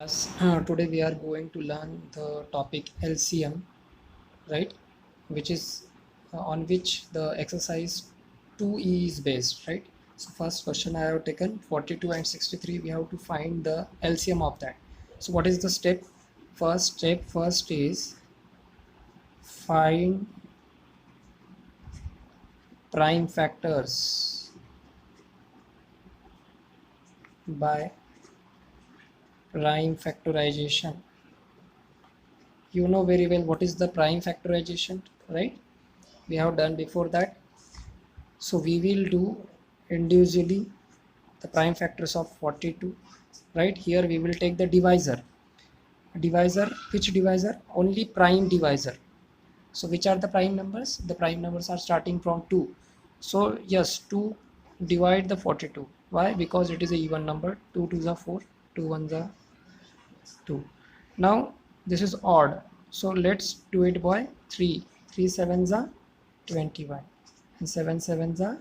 Yes, today we are going to learn the topic LCM, right? Which is on which the exercise 2E is based, right? So first question I have taken 42 and 63. We have to find the LCM of that. So what is the step? First is find prime factors by prime factorization. You know very well what is the prime factorization, right? We have done before that. So we will do individually the prime factors of 42. Right here we will take the divisor. Which divisor? Only prime divisor. So which are the prime numbers? The prime numbers are starting from 2. So yes, 2 divide the 42. Why? Because it is a even number. 2 2s are 4, 2 1s are 2. Now this is odd, so let's do it by 3. 3 sevens are 21 and 7 sevens are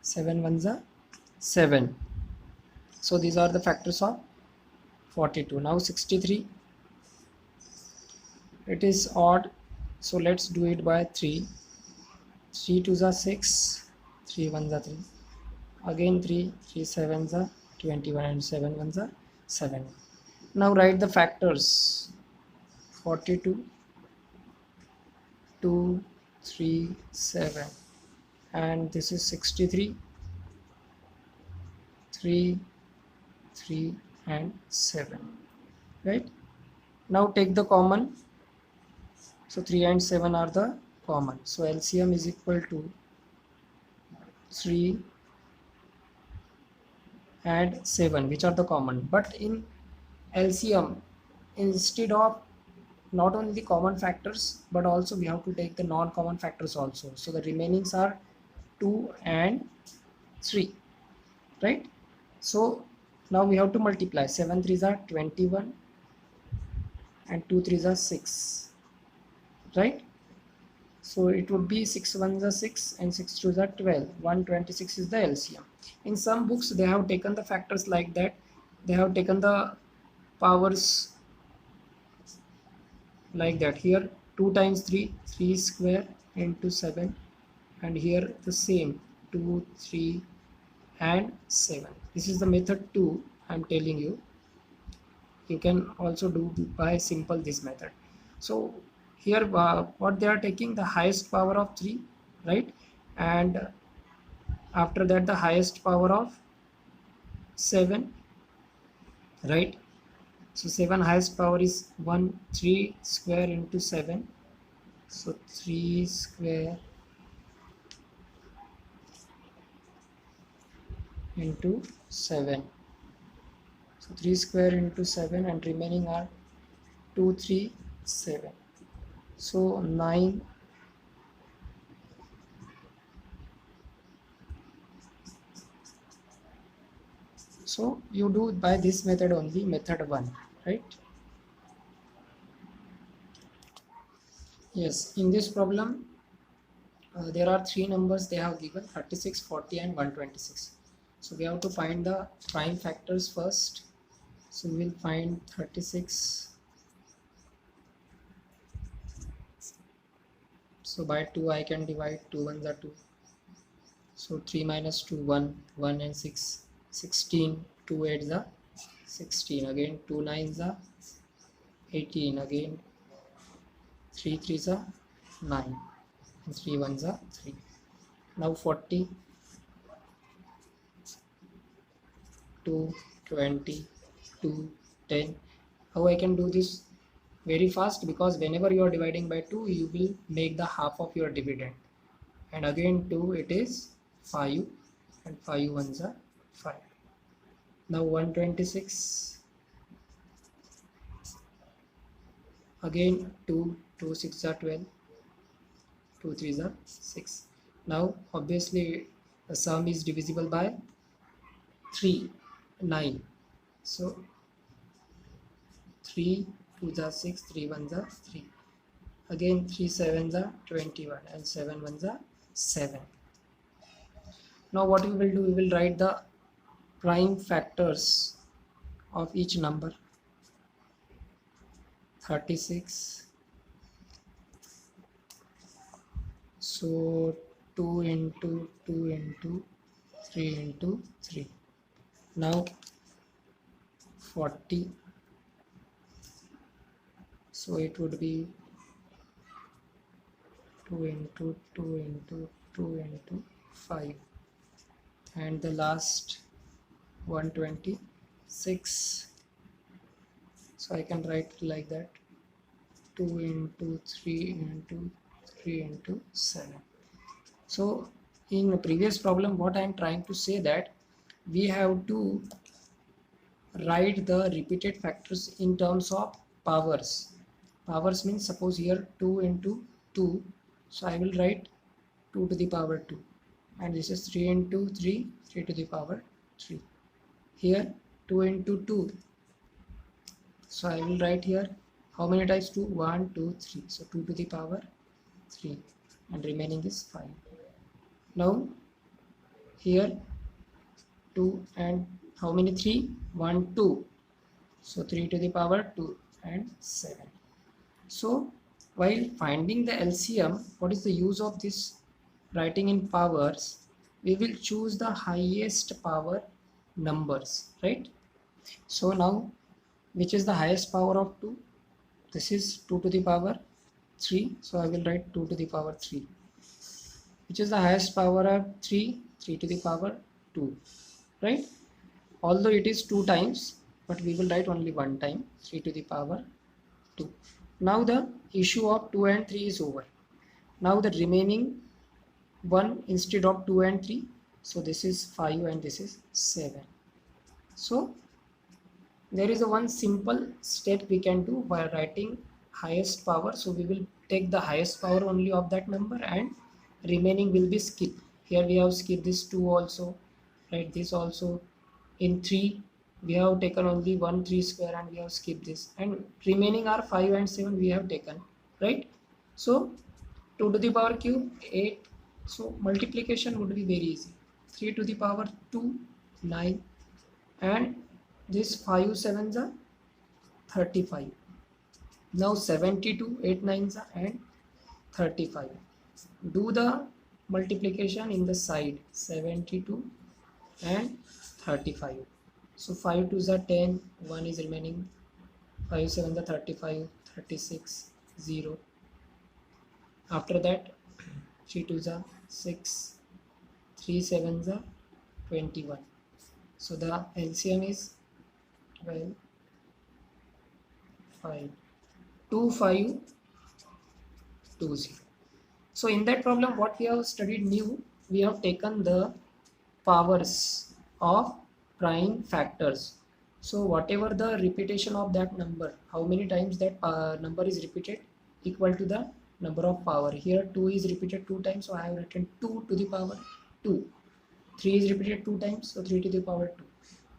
7 ones are 7. So these are the factors of 42. Now 63, it is odd, so let's do it by 3. 3 2s are 6, 3 1s are 3, again 3, 3 sevens are 21 and 7 ones are 7. Now write the factors. 42, 2, 3, 7, and this is 63, 3, 3 and 7, right? Now take the common. So 3 and 7 are the common. So LCM is equal to 3 and 7, which are the common. But in LCM, instead of not only the common factors, but also we have to take the non-common factors also. So the remainings are 2 and 3, right? So now we have to multiply. 7 3s are 21 and 2 3s are 6, right? So it would be 6 ones are 6 and 6 twos are 12. 126 is the LCM. In some books, they have taken the factors like that. They have taken the powers like that. Here 2 times 3, 3 square into 7. And here the same 2, 3 and 7. This is the method 2 I'm telling you. You can also do by simple this method. So here what they are taking the highest power of 3, right? And after that the highest power of 7, right? So 7 highest power is 1, 3 square into 7, so 3 square into 7, so 3 square into 7, and remaining are 2 3 7, so 9. So you do by this method only, method 1, right? Yes, in this problem there are three numbers they have given: 36, 40 and 126. So we have to find the prime factors first. So we will find 36. So by 2 I can divide. 2 ones are 2, so 3 minus 2 1, 1 and 6, 16. 2 8s are 16, again 2 9s are 18, again 3 3s are 9 and 3 ones are 3. Now 40, 2, 20, 2, 10. How I can do this? Very fast, because whenever you are dividing by 2 you will make the half of your dividend, and again 2 it is 5, and 5 ones are 5. Now 126, again 2, 2 6 are 12, 2 3s are 6. Now obviously the sum is divisible by 3, 9. So 3 2s are 6, 3 ones are 3. Again 3 sevens are 21 and 7 ones are 7. Now what we will do, we will write the prime factors of each number. 36. So 2 into 2 into 3 into 3. Now 40. So it would be 2 into 2 into 2 into 5. And the last 126. So I can write like that, 2 into 3 into 3 into 7. So in the previous problem, what I am trying to say that we have to write the repeated factors in terms of powers. Powers means, suppose here 2 into 2, so I will write 2 to the power 2, and this is 3 into 3, 3 to the power 3. Here 2 into 2, so I will write here how many times 2? 1, 2, 3. So 2 to the power 3, and remaining is 5. Now here 2 and how many 3? 1, 2. So 3 to the power 2 and 7. So while finding the LCM, what is the use of this writing in powers? We will choose the highest power numbers, right? So now, which is the highest power of 2? This is 2 to the power 3. So I will write 2 to the power 3. Which is the highest power of 3? 3 to the power 2, right? Although it is 2 times, but we will write only one time, 3 to the power 2. Now the issue of 2 and 3 is over. Now the remaining one instead of 2 and 3, so this is 5 and this is 7. So there is a one simple step we can do by writing highest power. So we will take the highest power only of that number, and remaining will be skip. Here we have skipped this 2 also, right? This also. In 3 we have taken only 1 3 square and we have skipped this, and remaining are 5 and 7 we have taken, right? So 2 to the power cube 8. So multiplication would be very easy. 3 to the power 2 9, and this 5 7s are 35. Now 72 8 9s are and 35. Do the multiplication in the side, 72 and 35. So 5 2s are 10, 1 is remaining, 5 7s are 35, 36, 0. After that 3 2s are 6, 3 7s are 21. So the LCM is 12, 5, 2 5 2 0. So in that problem, what we have studied new, we have taken the powers of prime factors. So whatever the repetition of that number, how many times that number is repeated, equal to the number of power. Here 2 is repeated 2 times, so I have written 2 to the power 2. 3 is repeated 2 times, so 3 to the power 2.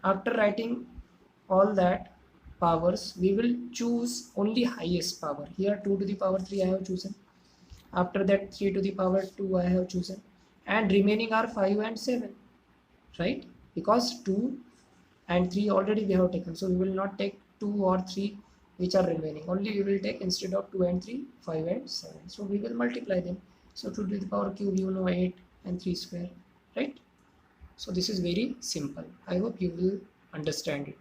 After writing all that powers, we will choose only highest power. Here 2 to the power 3 I have chosen. After that 3 to the power 2 I have chosen, and remaining are 5 and 7, right? Because 2 and 3 already we have taken, so we will not take 2 or 3 which are remaining. Only we will take, instead of 2 and 3, 5 and 7. So we will multiply them. So 2 to the power cube, you know, 8 and 3 square, right? So this is very simple. I hope you will understand it.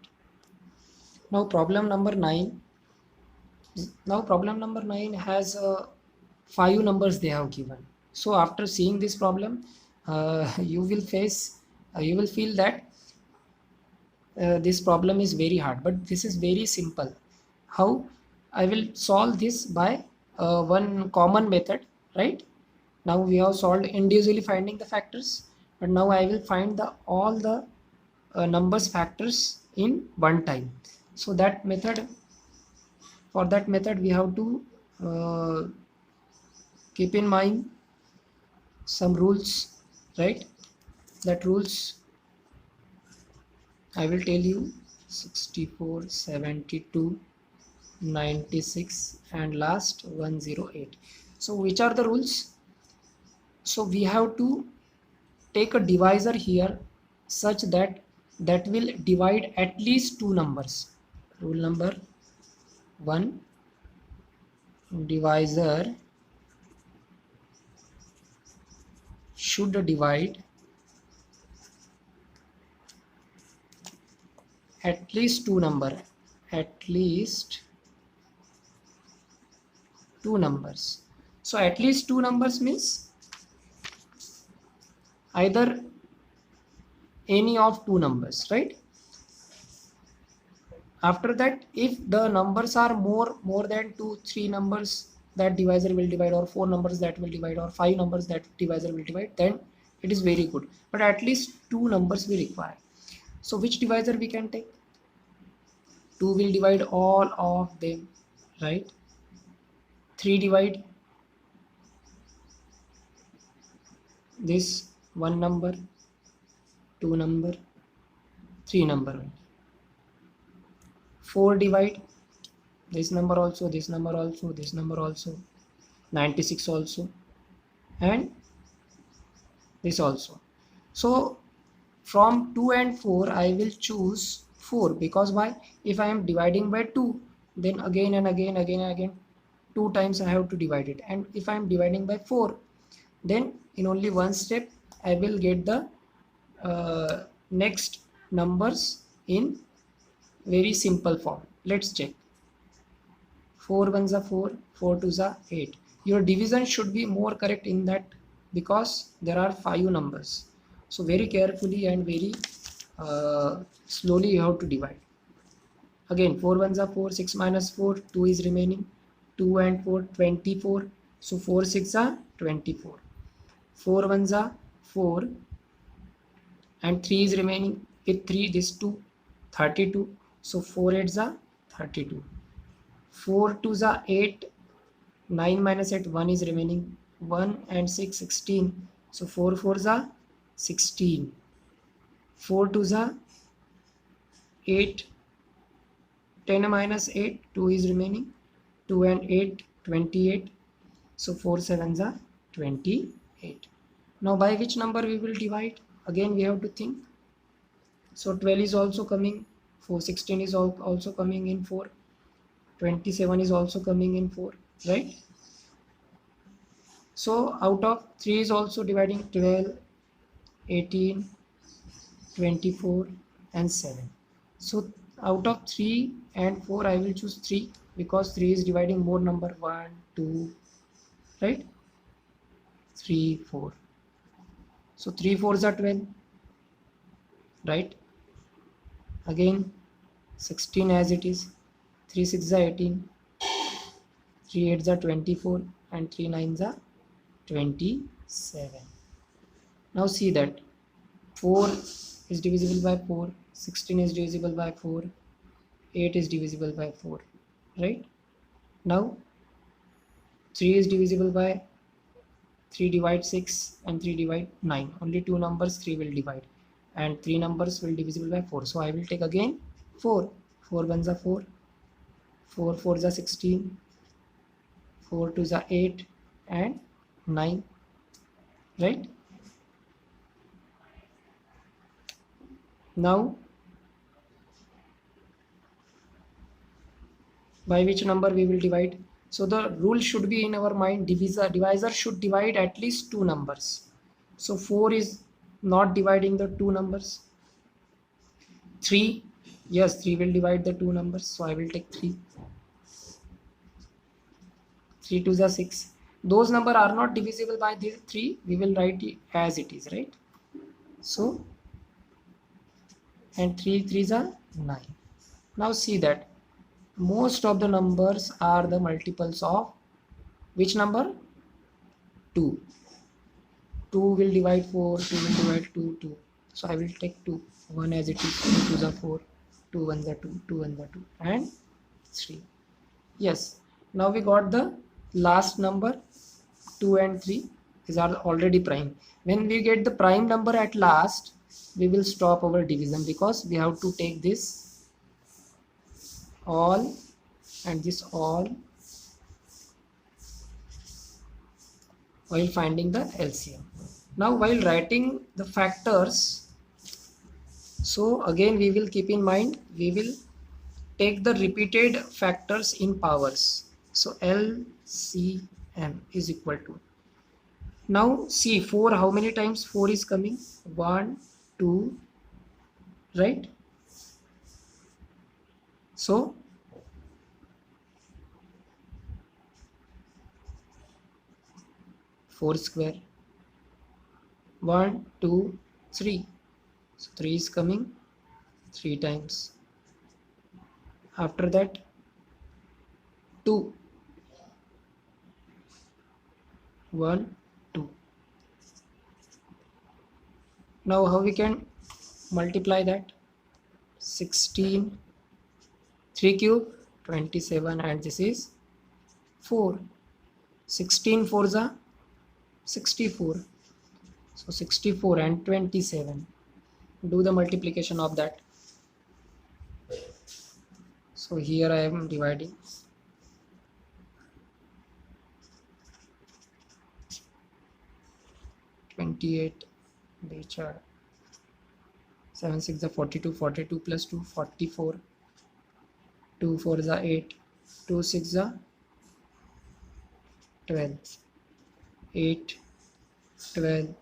Now problem number 9. Now problem number 9 has 5 numbers they have given. So after seeing this problem, you will feel that this problem is very hard, but this is very simple. How I will solve this? By one common method, right? Now we have solved individually finding the factors, but now I will find all the numbers factors in one time. So that method, for that method we have to keep in mind some rules, right? That rules I will tell you: 64, 72, 96 and last 108. So which are the rules? So we have to take a divisor here such that will divide at least two numbers. Rule number 1: divisor should divide at least two numbers. So at least two numbers means either any of two numbers, right? After that, if the numbers are more than two, three numbers that divisor will divide, or four numbers that will divide, or five numbers that divisor will divide, then it is very good. But at least two numbers we require. So which divisor we can take? 2 will divide all of them, right? 3 divide this one number, two number, three number. 4 divide this number also, this number also, this number also, 96 also, and this also. So from 2 and 4 I will choose 4, because why? If I am dividing by 2, then again and again 2 times I have to divide it. And if I am dividing by 4, then in only one step I will get the next numbers in very simple form. Let's check. 4 ones are 4, 4 twos are 8. Your division should be more correct in that, because there are 5 numbers. So very carefully and very slowly you have to divide. Again, 4 ones are 4, 6 minus 4, 2 is remaining. 2 and 4, 24. So 4 6 are 24. 4 ones are 4 and 3 is remaining. With 3, this 2, 32. So 4 8s are 32. 4 2s are 8. 9 minus 8, 1 is remaining. 1 and 6, 16. So 4 4s are 16. 4 2s are 8. 10 minus 8, 2 is remaining. 2 and 8, 28. So 4 7s are 28. Now by which number we will divide? Again we have to think. So 12 is also coming. 4 16 is also coming in 4. 27 is also coming in 4, right? So out of 3 is also dividing 12, 18, 24 and 7. So out of 3 and 4 I will choose 3, because 3 is dividing more number, 1, 2, right? 3, 4. So 3 4s are 12, right? Again 16 as it is. 3 6 are 18, 3 8s are 24 and 3 9s are 27. Now see that 4 is divisible by 4, 16 is divisible by 4, 8 is divisible by 4, right? Now 3 is divisible by 3 divide 6 and 3 divide 9. Only two numbers 3 will divide, and 3 numbers will divisible by 4. So I will take again 4. 4 ones are 4, 4 4s are 16, 4 2s are 8 and 9, right? Now by which number we will divide? So the rule should be in our mind, divisor should divide at least two numbers. So 4 is not dividing the two numbers. 3, yes, 3 will divide the two numbers, so I will take 3. 3 2s are 6. Those numbers are not divisible by the 3, we will write it as it is, right? So, and 3 3s are 9. Now see that most of the numbers are the multiples of which number? 2. 2 will divide 4, 2 will divide 2, 2. So I will take 2, 1 as it is. 2 2s are 4, 2 1s are 2, 2 1s are 2 and 3. Yes, now we got the last number. 2 and 3 is already prime. When we get the prime number at last, we will stop our division, because we have to take this all and this all while finding the LCM. Now while writing the factors, so again we will keep in mind, we will take the repeated factors in powers. So LCM is equal to, now see 4, how many times 4 is coming? 1, 2, right? So 4 square, 1, 2, 3. So 3 is coming 3 times. After that 2, 1, 2. Now how we can multiply that? 16, 3 cube 27, and this is 4. 16 4s are 64. So 64 and 27. Do the multiplication of that. So here I am dividing. 28 Bechar 7 6 are 42, 42 plus 2 44, 2 4 is 8, 2 6 is 12, 8 12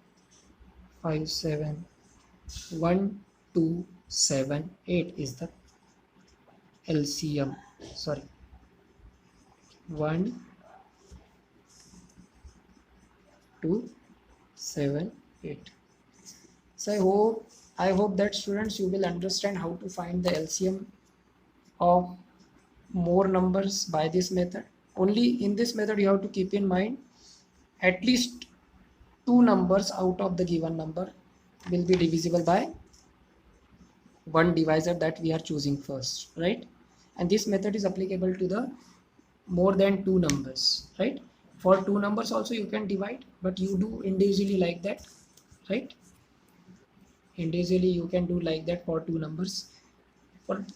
5 7 1 2 7 8 is the LCM. Sorry, 1 2 7 8. So I hope that students, you will understand how to find the LCM of more numbers by this method. Only in this method you have to keep in mind at least 2 numbers out of the given number will be divisible by one divisor that we are choosing first, right? And this method is applicable to the more than 2 numbers, right? For 2 numbers also you can divide, but you do individually like that, right? Individually you can do like that for 2 numbers.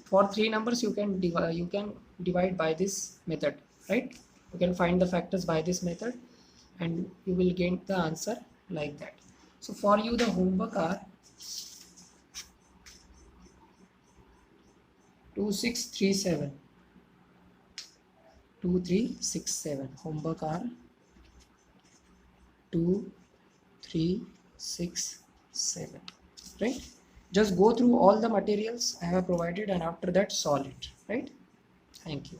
For 3 numbers you can divide by this method, right? You can find the factors by this method and you will get the answer like that. So for you the homework are 2367 2367. Homework are 2367, right? Just go through all the materials I have provided and after that solve it, right? Thank you.